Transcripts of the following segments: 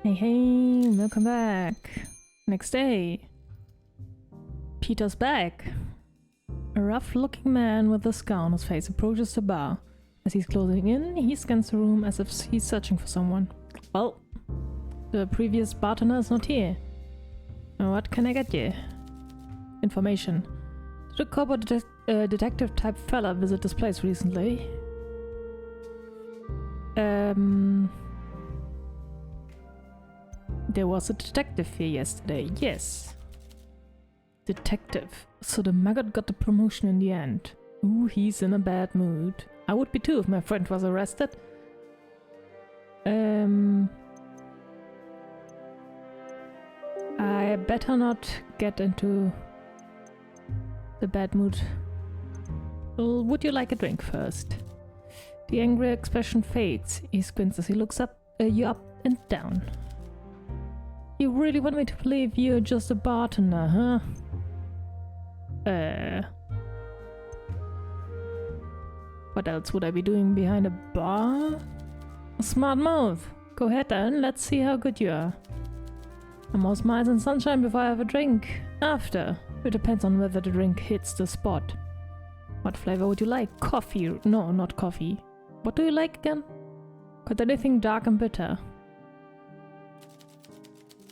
Hey, welcome back. Next day. Peter's back. A rough-looking man with a scar on his face approaches the bar. As he's closing in, he scans the room as if he's searching for someone. Well, the previous bartender is not here. What can I get you? Information. Did a corporate detective-type fella visit this place recently? There was a detective here yesterday, yes. Detective. So the maggot got the promotion in the end. Ooh, he's in a bad mood. I would be too if my friend was arrested. I better not get into the bad mood. Well, would you like a drink first? The angry expression fades. He squints as he looks you up and down. You really want me to believe you're just a bartender, huh? What else would I be doing behind a bar? A smart move. Go ahead then, let's see how good you are. I'm all smiles and sunshine before I have a drink. After. It depends on whether the drink hits the spot. What flavor would you like? Coffee? No, not coffee. What do you like again? Got anything dark and bitter?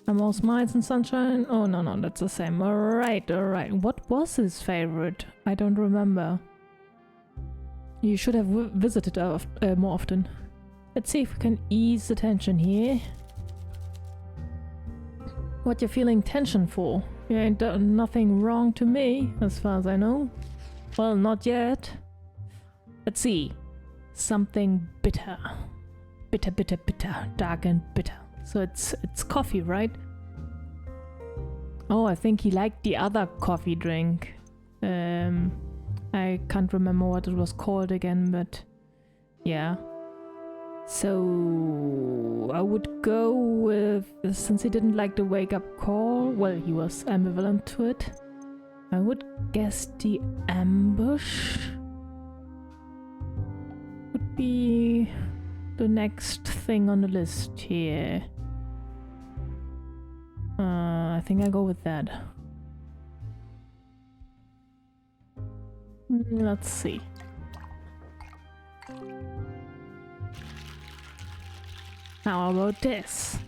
I'm all smiles and sunshine? Oh, no, that's the same. Alright. What was his favorite? I don't remember. You should have visited more often. Let's see if we can ease the tension here. What you feeling tension for? You ain't done nothing wrong to me, as far as I know. Well, not yet. Let's see. Something bitter. Bitter. Dark and bitter. So it's coffee, right? Oh, I think he liked the other coffee drink. I can't remember what it was called again, but yeah. So I would go with, since he didn't like the wake-up call, well, he was ambivalent to it. I would guess the ambush would be the next thing on the list here. I think I'll go with that. Let's see. How about this?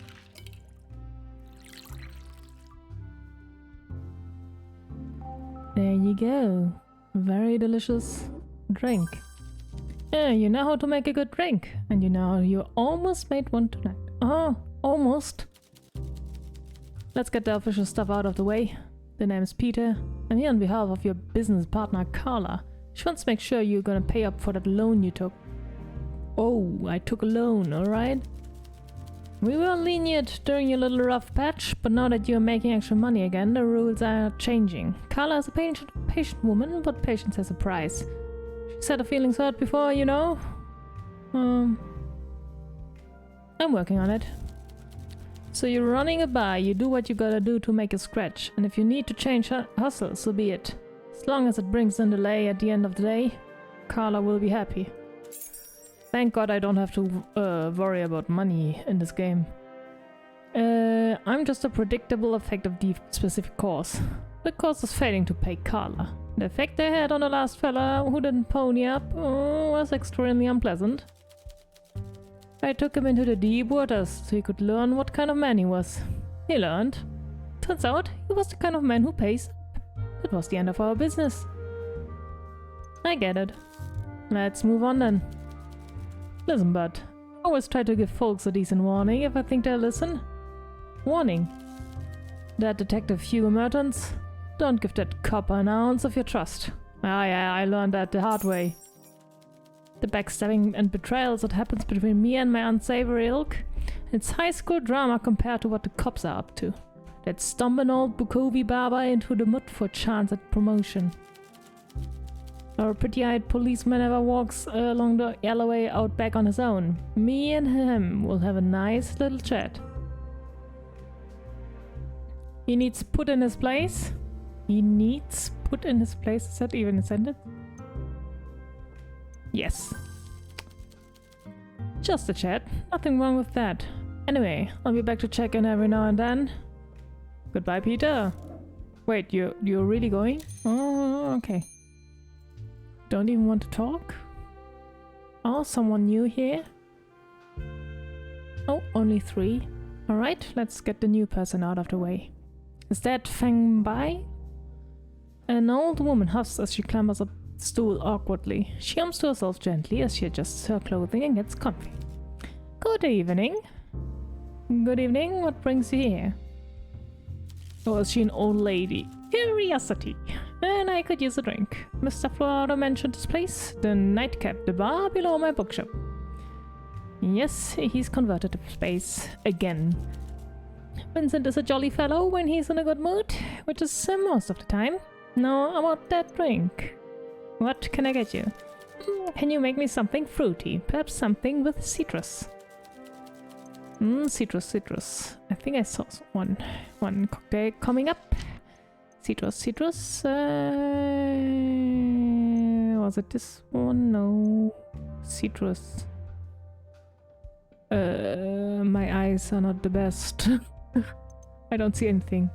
There you go. Very delicious drink. Yeah, you know how to make a good drink. And you know you almost made one tonight. Oh, almost. Let's get the official stuff out of the way. The name is Peter. I'm here on behalf of your business partner, Carla. She wants to make sure you're gonna pay up for that loan you took. Oh, I took a loan, alright? We were lenient during your little rough patch, but now that you're making extra money again, the rules are changing. Carla is a patient woman, but patience has a price. She said her feelings hurt before, you know? I'm working on it. So you're running a bar, you do what you gotta do to make a scratch, and if you need to change hustle, so be it. As long as it brings in the lay at the end of the day, Carla will be happy. Thank God I don't have to worry about money in this game. I'm just a predictable effect of the specific cause. The cause is failing to pay Carla. The effect they had on the last fella who didn't pony up was extremely unpleasant. I took him into the deep waters so he could learn what kind of man he was. He learned. Turns out he was the kind of man who pays. It was the end of our business. I get it. Let's move on then. Listen, bud. I always try to give folks a decent warning if I think they'll listen. Warning. That detective Hugo Mertens, don't give that cop an ounce of your trust. I learned that the hard way. The backstabbing and betrayals that happens between me and my unsavory ilk, it's high school drama compared to what the cops are up to. That stomping old Bukovi barber into the mud for a chance at promotion. Or a pretty-eyed policeman ever walks along the alleyway out back on his own. Me and him will have a nice little chat. He needs put in his place. He needs put in his place. Is that even a sentence? Yes. Just a chat. Nothing wrong with that. Anyway, I'll be back to check in every now and then. Goodbye, Peter. Wait, you're really going? Oh, okay. Don't even want to talk? Oh, someone new here? Oh, only 3. Alright, let's get the new person out of the way. Is that Feng Bai? An old woman huffs as she clambers up the stool awkwardly. She hums to herself gently as she adjusts her clothing and gets comfy. Good evening. Good evening, what brings you here? Oh, is she an old lady? Curiosity. And I could use a drink. Mr. Florida mentioned this place, the nightcap, the bar below my bookshop. Yes, he's converted to space again. Vincent is a jolly fellow when he's in a good mood, which is most of the time. Now about that drink. What can I get you? Can you make me something fruity? Perhaps something with citrus. Citrus. I think I saw one cocktail coming up. Citrus. Was it this one? No. Citrus. My eyes are not the best. I don't see anything.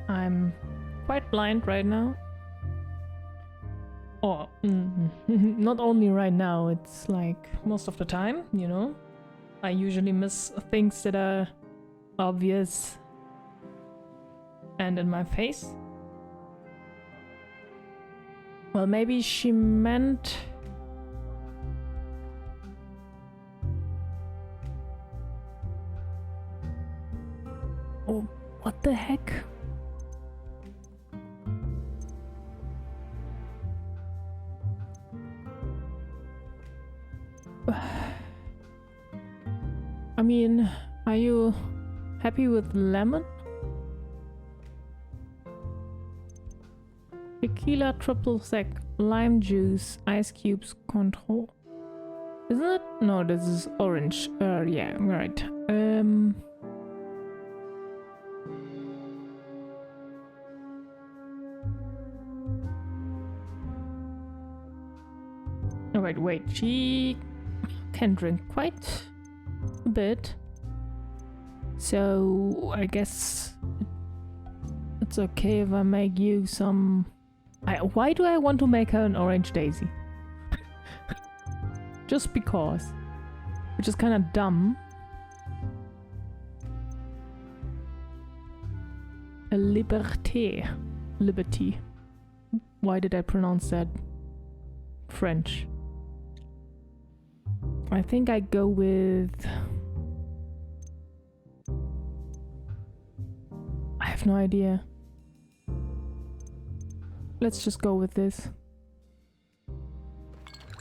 I'm quite blind right now. Oh, not only right now, it's like most of the time, you know? I usually miss things that are obvious and in my face. Well, maybe she meant... Oh, what the heck? I mean, are you happy with lemon? Tequila triple sec, lime juice, ice cubes, control. Isn't it? No, this is orange. Yeah, right. Oh, wait. She can drink quite a bit. So I guess it's okay if I make you some... why do I want to make her an orange daisy? Just because. Which is kind of dumb. A liberté. Liberty. Why did I pronounce that French? I think I go with... I have no idea. Let's just go with this.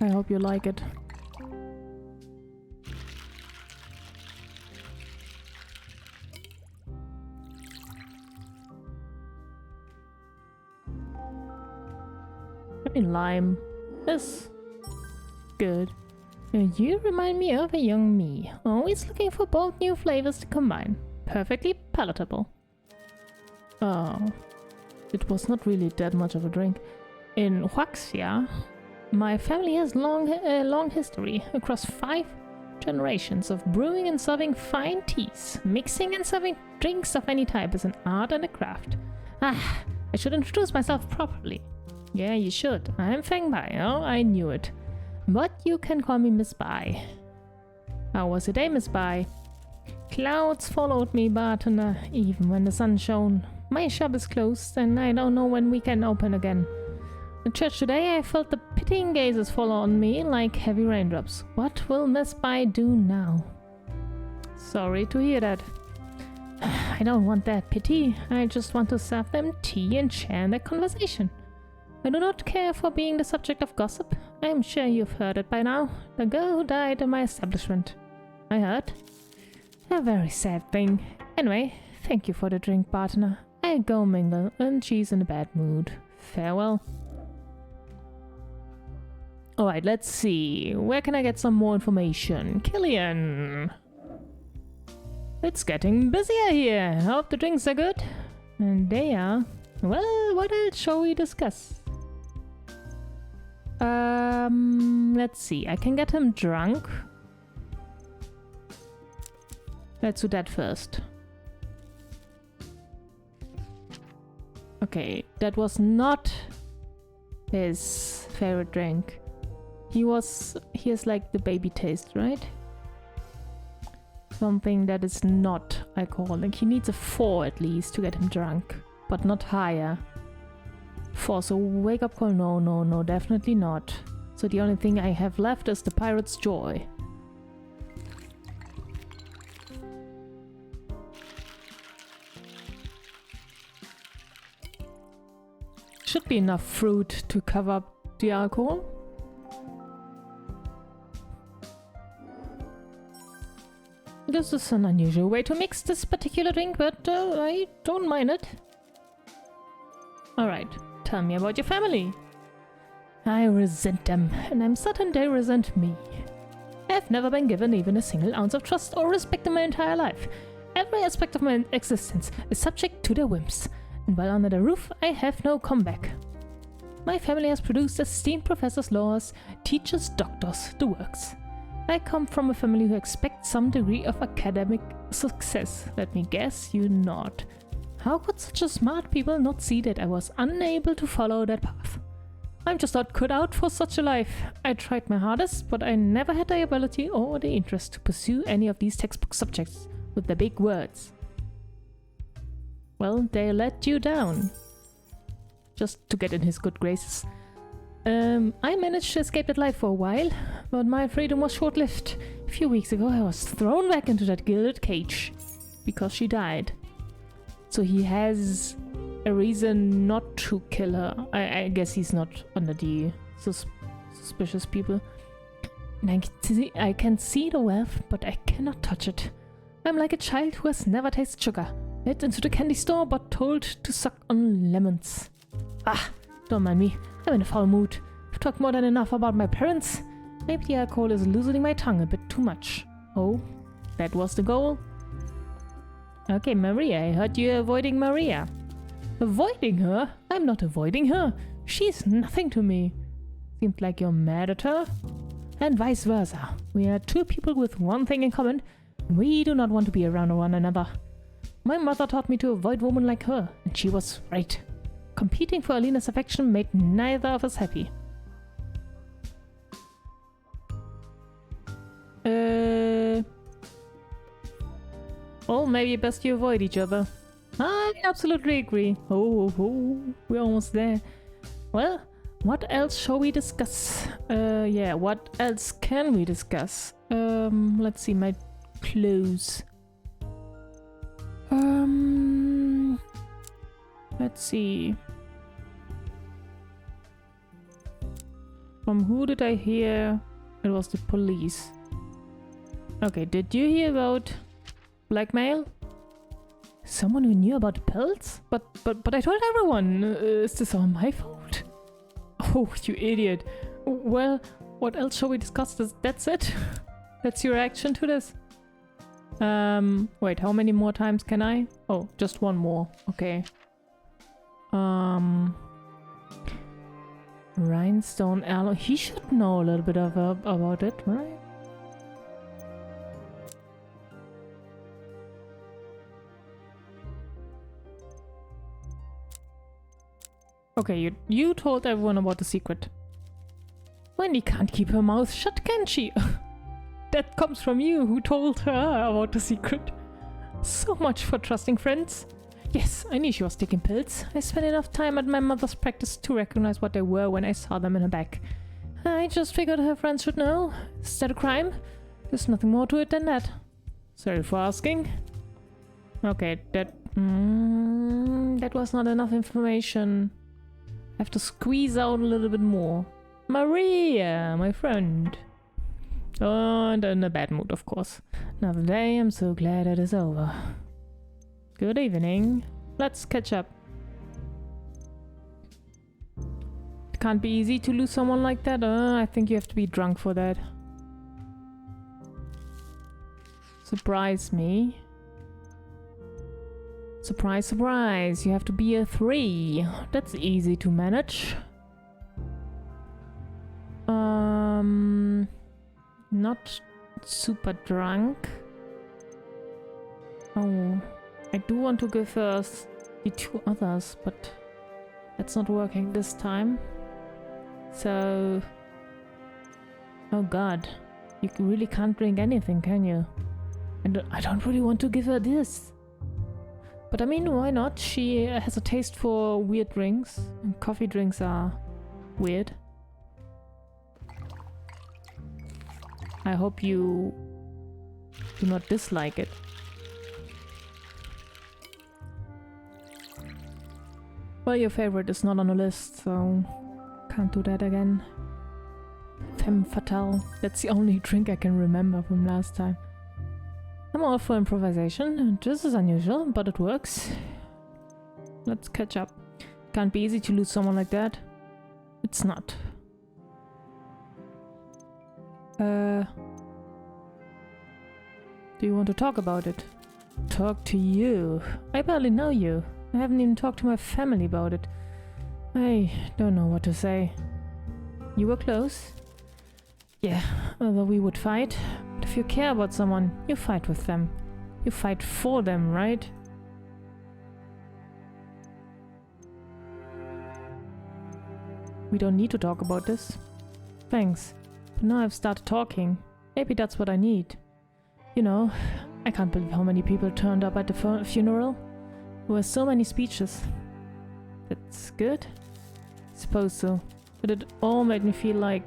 I hope you like it. I mean, lime is good. You remind me of a young me, always looking for bold new flavors to combine. Perfectly palatable. Oh, it was not really that much of a drink. In Huaxia, my family has a long history, across 5 generations of brewing and serving fine teas. Mixing and serving drinks of any type is an art and a craft. I should introduce myself properly. Yeah, you should. I'm Feng Bai. Oh, I knew it. But you can call me Miss Bai. How was your day, Miss Bai? Clouds followed me, bartender, even when the sun shone. My shop is closed, and I don't know when we can open again. At church today, I felt the pitying gazes fall on me like heavy raindrops. What will Miss Bai do now? Sorry to hear that. I don't want that pity. I just want to serve them tea and share in their conversation. I do not care for being the subject of gossip. I am sure you've heard it by now. The girl who died in my establishment. I heard. A very sad thing. Anyway, thank you for the drink, partner. I go mingle, and she's in a bad mood. Farewell. Alright, let's see. Where can I get some more information? Killian! It's getting busier here. Hope the drinks are good. And they are. Well, what else shall we discuss? Let's see. I can get him drunk. Let's do that first. Okay, that was not his favorite drink. He has like the baby taste, right? Something that is not alcoholic. He needs a 4 at least to get him drunk, but not higher. 4, so wake up call, no, definitely not. So the only thing I have left is the Pirate's Joy. Should be enough fruit to cover up the alcohol. This is an unusual way to mix this particular drink, but I don't mind it. Alright, tell me about your family. I resent them, and I'm certain they resent me. I've never been given even a single ounce of trust or respect in my entire life. Every aspect of my existence is subject to their whims, and while under the roof, I have no comeback. My family has produced esteemed professors, lawyers, teachers, doctors, the works. I come from a family who expects some degree of academic success. Let me guess, you nod. How could such a smart people not see that I was unable to follow that path? I'm just not cut out for such a life. I tried my hardest, but I never had the ability or the interest to pursue any of these textbook subjects with the big words. Well, they let you down. Just to get in his good graces. I managed to escape that life for a while, but my freedom was short-lived. A few weeks ago I was thrown back into that gilded cage because she died. So he has a reason not to kill her. I guess he's not under the suspicious people. And I can see the wealth, but I cannot touch it. I'm like a child who has never tasted sugar. Led into the candy store, but told to suck on lemons. Ah, don't mind me. I'm in a foul mood. I've talked more than enough about my parents. Maybe the alcohol is loosening my tongue a bit too much. Oh, that was the goal? Okay, Maria, I heard you're avoiding Maria. Avoiding her? I'm not avoiding her. She's nothing to me. Seems like you're mad at her. And vice versa. We are two people with one thing in common. We do not want to be around one another. My mother taught me to avoid women like her, and she was right. Competing for Alina's affection made neither of us happy. Well, maybe best you avoid each other. I absolutely agree. Oh, we're almost there. Well, what else shall we discuss? Yeah, what else can we discuss? Let's see, my clothes. Let's see. From who did I hear? It was the police. Okay, did you hear about blackmail? Someone who knew about the pills? But I told everyone. Is this all my fault? Oh, you idiot. Well, what else shall we discuss? That's it? That's your reaction to this? Wait, how many more times can I? Oh, just one more. Okay. Rhinestone alloy. He should know a little bit about it, right? Okay, you told everyone about the secret. Wendy can't keep her mouth shut, can she? That comes from you, who told her about the secret. So much for trusting friends. Yes, I knew she was taking pills. I spent enough time at my mother's practice to recognize what they were when I saw them in her bag. I just figured her friends should know. Is that a crime? There's nothing more to it than that. Sorry for asking. Okay, that was not enough information. I have to squeeze out a little bit more. Maria, my friend. Oh, and in a bad mood, of course. Another day, I'm so glad it is over. Good evening. Let's catch up. It can't be easy to lose someone like that. I think you have to be drunk for that. Surprise me. Surprise, surprise, you have to be a 3. That's easy to manage. Not super drunk. Oh, I do want to give us the 2 others, but that's not working this time. So... Oh god, you really can't drink anything, can you? And I don't really want to give her this. But I mean, why not? She has a taste for weird drinks, and coffee drinks are weird. I hope you do not dislike it. Well, your favorite is not on the list, so can't do that again. Femme fatale. That's the only drink I can remember from last time. I'm all for improvisation. This is unusual, but it works. Let's catch up. Can't be easy to lose someone like that. It's not. Do you want to talk about it? Talk to you? I barely know you. I haven't even talked to my family about it. I don't know what to say. You were close? Yeah, although we would fight. But if you care about someone, you fight with them. You fight for them, right? We don't need to talk about this. Thanks. But now I've started talking. Maybe that's what I need. You know, I can't believe how many people turned up at the funeral. There were so many speeches. That's good? Suppose so. But it all made me feel like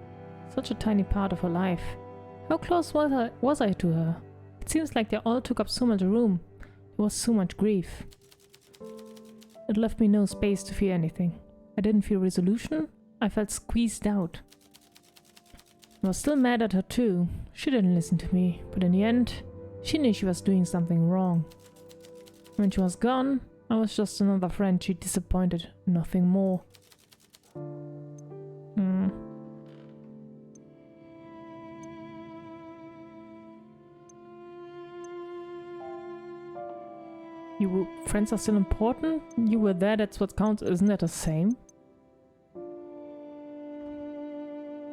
such a tiny part of her life. How close was I to her? It seems like they all took up so much room. There was so much grief. It left me no space to feel anything. I didn't feel resolution. I felt squeezed out. I was still mad at her too. She didn't listen to me, but in the end, she knew she was doing something wrong. When she was gone, I was just another friend she disappointed, nothing more. Friends are still important? You were there, that's what counts, isn't that the same?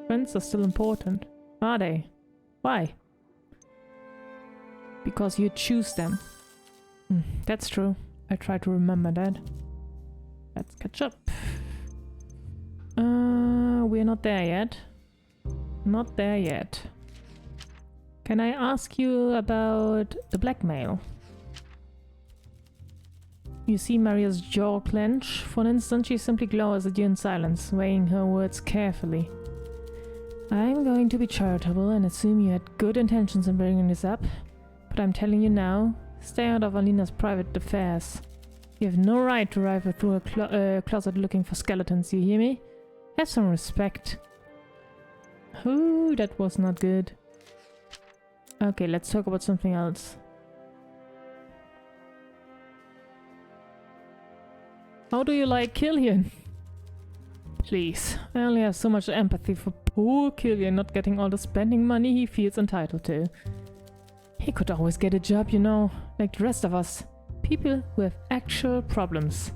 Friends are still important. Are they? Why? Because you choose them. That's true. I try to remember that. Let's catch up. We're not there yet. Not there yet. Can I ask you about the blackmail? You see Maria's jaw clench. For an instant, she simply glowers at you in silence, weighing her words carefully. I'm going to be charitable and assume you had good intentions in bringing this up, but I'm telling you now, stay out of Alina's private affairs. You have no right to rifle through a closet looking for skeletons, you hear me? Have some respect. Ooh, that was not good. Okay, let's talk about something else. How do you like Killian? Please, I only have so much empathy for poor Killian not getting all the spending money he feels entitled to. He could always get a job, you know, like the rest of us. People who have actual problems.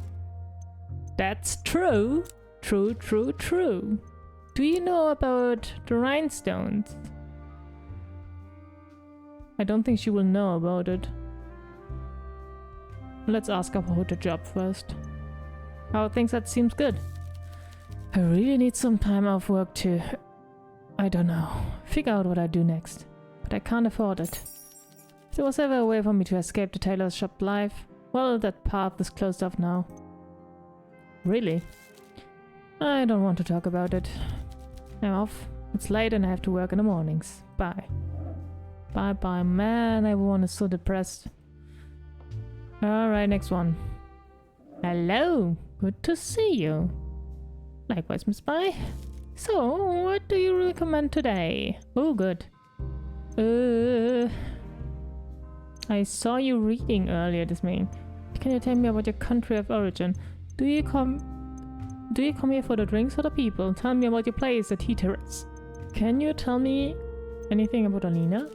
That's true. True, true, true. Do you know about the rhinestones? I don't think she will know about it. Let's ask about the job first. How things that seems good. I really need some time off work to, I don't know, figure out what I do next. But I can't afford it. If there was ever a way for me to escape the tailor's shop life, well, that path is closed off now. Really? I don't want to talk about it. I'm off. It's late and I have to work in the mornings. Bye. Bye bye, man. Everyone is so depressed. Alright, next one. Hello. Good to see you. Likewise, Miss Spy. So, what do you recommend today? Oh, good. I saw you reading earlier this morning. Can you tell me about your country of origin? Do you come here for the drinks or the people? Tell me about your place, the tea terrace. Can you tell me anything about Alina?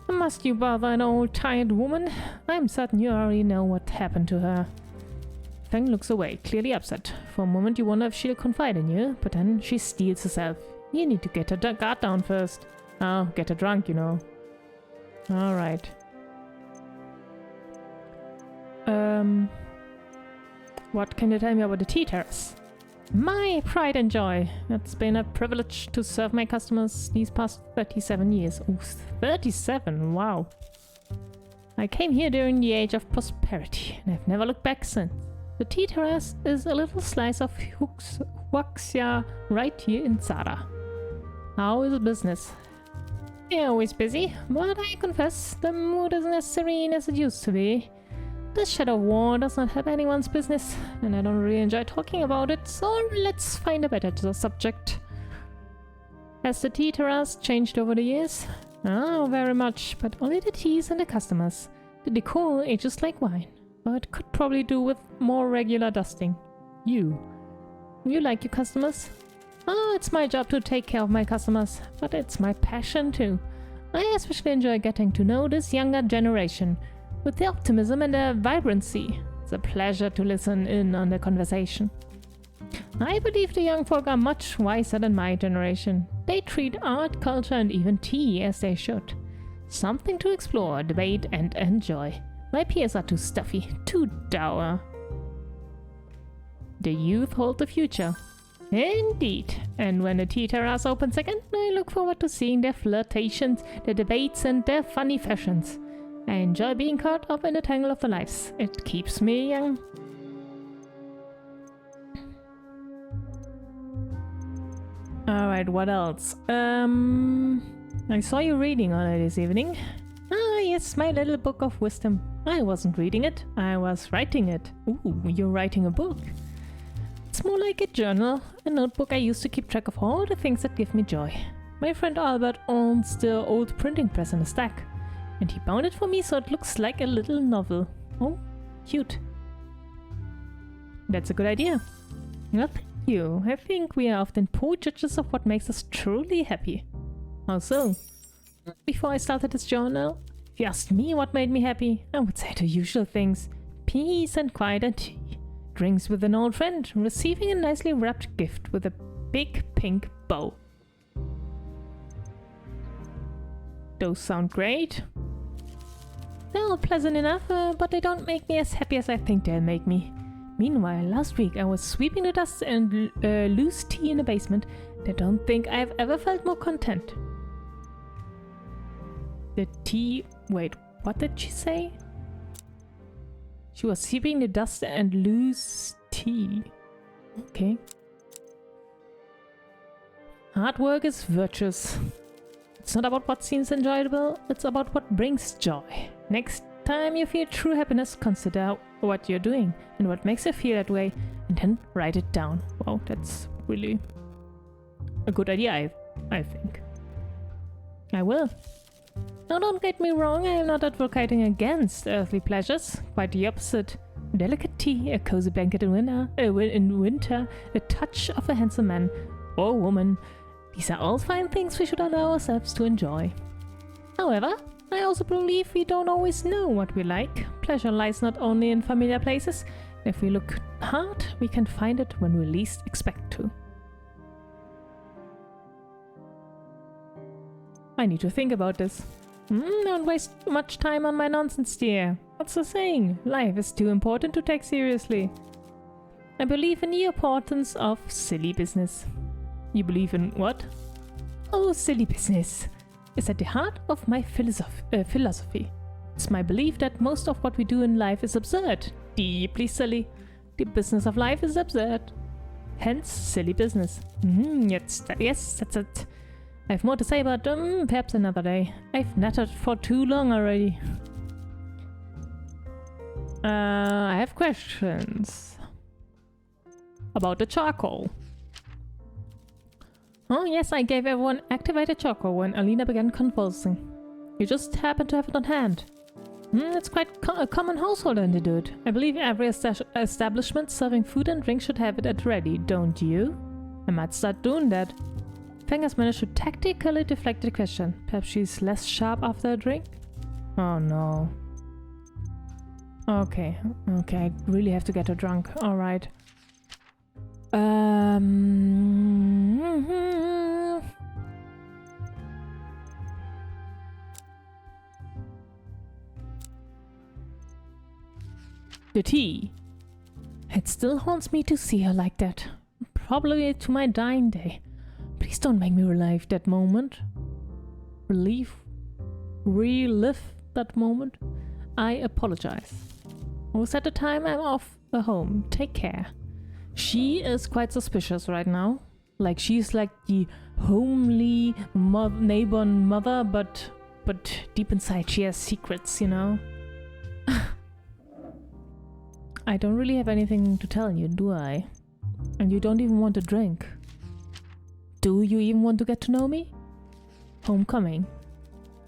Must you bother an old tired woman? I'm certain you already know what happened to her. Feng looks away, clearly upset. For a moment you wonder if she'll confide in you, but then she steels herself. You need to get her guard down first. Oh, get her drunk, you know. Alright. What can you tell me about the tea terrace? My pride and joy. It's been a privilege to serve my customers these past 37 years. Ooh, 37, wow. I came here during the age of prosperity, and I've never looked back since. The tea terrace is a little slice of Huaxia right here in Zara. How is the business? They're always busy, but I confess the mood isn't as serene as it used to be. This shadow of war does not help anyone's business, and I don't really enjoy talking about it, so let's find a better subject. Has the tea terrace changed over the years? Oh, very much, but only the teas and the customers. The decor ages like wine, but could probably do with more regular dusting. You like your customers? Oh, it's my job to take care of my customers, but it's my passion too. I especially enjoy getting to know this younger generation. With their optimism and their vibrancy, it's a pleasure to listen in on the conversation. I believe the young folk are much wiser than my generation. They treat art, culture and even tea as they should. Something to explore, debate and enjoy. My peers are too stuffy, too dour. The youth hold the future. Indeed, and when the tea terrace opens again, I look forward to seeing their flirtations, their debates and their funny fashions. I enjoy being caught up in the tangle of their lives. It keeps me young. Alright, what else? I saw you reading on it this evening. Ah, yes, my little book of wisdom. I wasn't reading it, I was writing it. Ooh, you're writing a book. It's more like a journal, a notebook I use to keep track of all the things that give me joy. My friend Albert owns the old printing press in the stack, and he bound it for me so it looks like a little novel. Oh, cute. That's a good idea. Well, thank you. I think we are often poor judges of what makes us truly happy. How so? Before I started this journal, if you asked me what made me happy, I would say the usual things. Peace and quiet and tea. Drinks with an old friend. Receiving a nicely wrapped gift with a big pink bow. Those sound great. They're all pleasant enough, but they don't make me as happy as I think they'll make me. Meanwhile, last week I was sweeping the dust and loose tea in the basement, and I don't think I've ever felt more content. The tea... Wait, what did she say? She was sweeping the dust and loose tea. Okay. Hard work is virtuous. It's not about what seems enjoyable, it's about what brings joy. Next time you feel true happiness, consider what you're doing and what makes you feel that way, and then write it down. Wow, that's really a good idea, I think. I will. Now don't get me wrong, I am not advocating against earthly pleasures. Quite the opposite. Delicate tea, a cozy blanket in winter, a touch of a handsome man or woman. These are all fine things we should allow ourselves to enjoy. However, I also believe we don't always know what we like. Pleasure lies not only in familiar places. If we look hard, we can find it when we least expect to. I need to think about this. Don't waste much time on my nonsense, dear. What's the saying? Life is too important to take seriously. I believe in the importance of silly business. You believe in what? Oh, silly business is at the heart of my philosophy. It's my belief that most of what we do in life is absurd, deeply silly. The business of life is absurd. Hence, silly business. Yes, that's it. I have more to say, but perhaps another day. I've nattered for too long already. I have questions about the charcoal. Oh yes, I gave everyone activated charcoal when Alina began convulsing. You just happened to have it on hand. It's quite a common household antidote. I believe every establishment serving food and drink should have it at ready, don't you? I might start doing that. Feng has managed to tactically deflect the question. Perhaps she's less sharp after a drink? Oh no. Okay, I really have to get her drunk. Alright. The tea. It still haunts me to see her like that. Probably to my dying day. Please don't make me relive that moment. Relive that moment. I apologize. Was at the time I'm off home. Take care. She is quite suspicious right now. Like she's like the homely neighbor mother, but deep inside she has secrets, you know? I don't really have anything to tell you, do I? And you don't even want to drink. Do you even want to get to know me? Homecoming.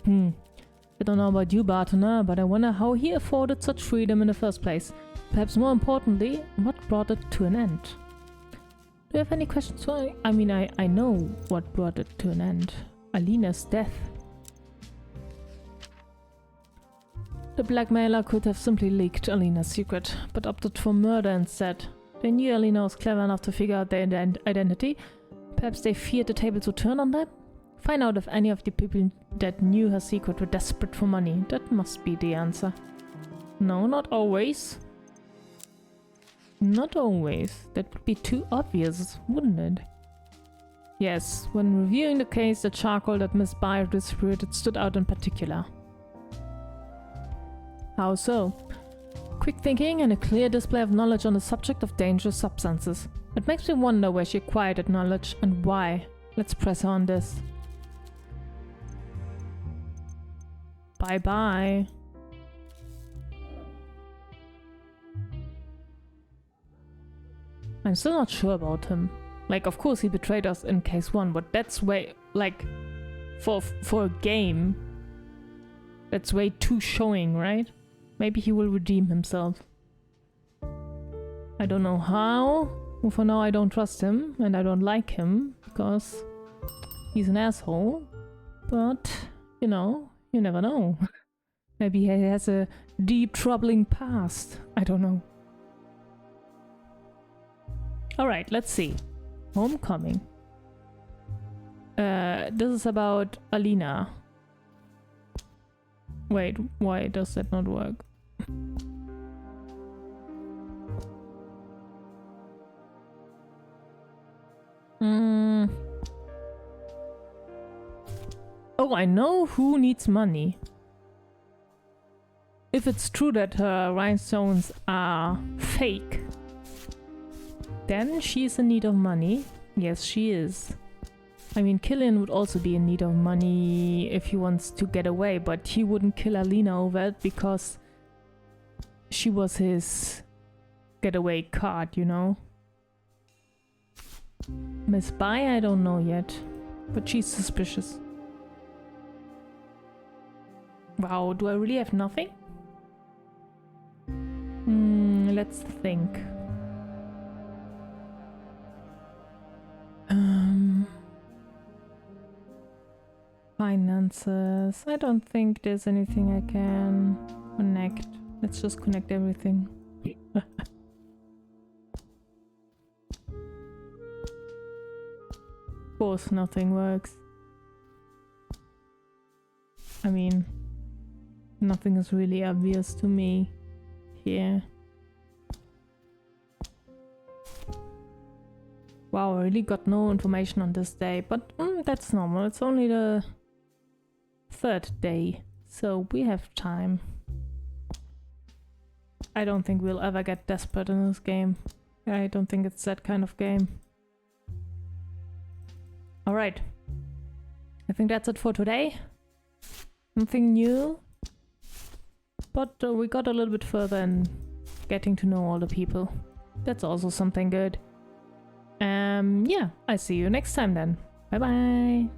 I don't know about you, Bartender, but I wonder how he afforded such freedom in the first place. Perhaps more importantly, what brought it to an end? Do you have any questions for me? I mean, I know what brought it to an end. Alina's death. The blackmailer could have simply leaked Alina's secret, but opted for murder instead. They knew Alina was clever enough to figure out their identity. Perhaps they feared the tables would turn on them? Find out if any of the people that knew her secret were desperate for money. That must be the answer. No, not always. Not always. That would be too obvious, wouldn't it? Yes, when reviewing the case, the charcoal that Miss Bayer distributed stood out in particular. How so? Quick thinking and a clear display of knowledge on the subject of dangerous substances. It makes me wonder where she acquired that knowledge and why. Let's press her on this. Bye-bye. I'm still not sure about him. Like, of course he betrayed us in case 1, but that's way, like, for a game, that's way too showing, right? Maybe he will redeem himself. I don't know how. Well, for now I don't trust him, and I don't like him, because he's an asshole. But, you know, you never know. Maybe he has a deep, troubling past. I don't know. Alright, let's see. Homecoming. This is about Alina. Wait, why does that not work? Oh, I know who needs money. If it's true that her rhinestones are fake, then she's in need of money. Yes, she is. I mean, Killian would also be in need of money if he wants to get away, but he wouldn't kill Alina over it because she was his getaway card, you know? Miss Bai, I don't know yet, but she's suspicious. Wow, do I really have nothing? Let's think. Finances. I don't think there's anything I can connect. Let's just connect everything. Of course, nothing works. I mean, nothing is really obvious to me here. Wow, I really got no information on this day, but that's normal. It's only the 3rd day, so we have time. I don't think we'll ever get desperate in this game. I don't think it's that kind of game. Alright. I think that's it for today. Nothing new. But we got a little bit further in getting to know all the people. That's also something good. Yeah, I see you next time then. Bye bye!